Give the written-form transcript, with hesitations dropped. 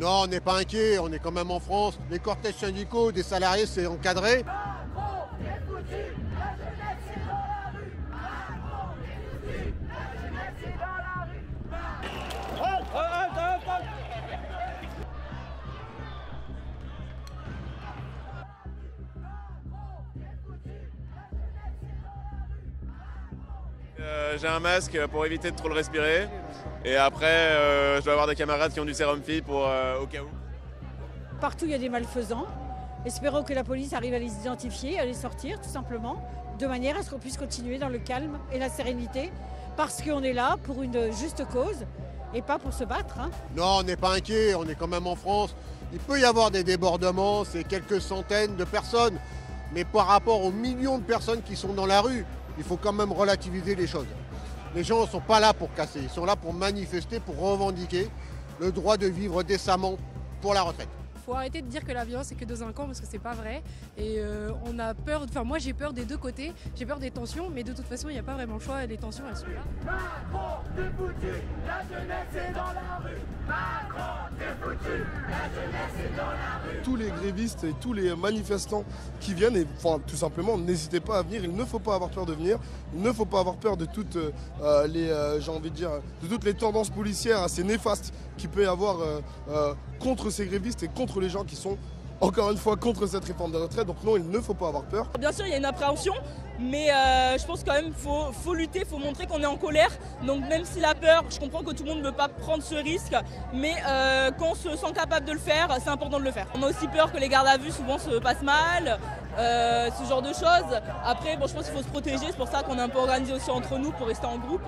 Non, on n'est pas inquiet, on est quand même en France. Les cortèges syndicaux des salariés, c'est encadré. J'ai un masque pour éviter de trop le respirer. Et après, je dois avoir des camarades qui ont du sérum fille pour au cas où. Partout, il y a des malfaisants. Espérons que la police arrive à les identifier, à les sortir, tout simplement, de manière à ce qu'on puisse continuer dans le calme et la sérénité, parce qu'on est là pour une juste cause et pas pour se battre. Non, on n'est pas inquiet, on est quand même en France. Il peut y avoir des débordements, c'est quelques centaines de personnes. Mais par rapport aux millions de personnes qui sont dans la rue, il faut quand même relativiser les choses. Les gens ne sont pas là pour casser, ils sont là pour manifester, pour revendiquer le droit de vivre décemment pour la retraite. Il faut arrêter de dire que la violence c'est que dans un camp parce que c'est pas vrai et on a peur, moi j'ai peur des deux côtés, j'ai peur des tensions mais de toute façon il n'y a pas vraiment le choix et les tensions elles sont là. Macron, t'es foutu, la jeunesse est dans la rue. Macron, t'es foutu, la jeunesse est dans la rue. Tous les grévistes et tous les manifestants qui viennent, et enfin, tout simplement, n'hésitez pas à venir. Il ne faut pas avoir peur de venir. Il ne faut pas avoir peur de toutes j'ai envie de dire, de toutes les tendances policières assez néfastes qu'il peut y avoir contre ces grévistes et contre les gens qui sont, encore une fois, contre cette réforme de retraite. Donc non, il ne faut pas avoir peur. Bien sûr, il y a une appréhension, mais je pense quand même qu'il faut lutter, il faut montrer qu'on est en colère. Donc même si la peur, je comprends que tout le monde ne veut pas prendre ce risque, mais quand on se sent capable de le faire, c'est important de le faire. On a aussi peur que les gardes à vue souvent se passent mal, ce genre de choses. Après, bon, je pense qu'il faut se protéger, c'est pour ça qu'on est un peu organisé aussi entre nous pour rester en groupe.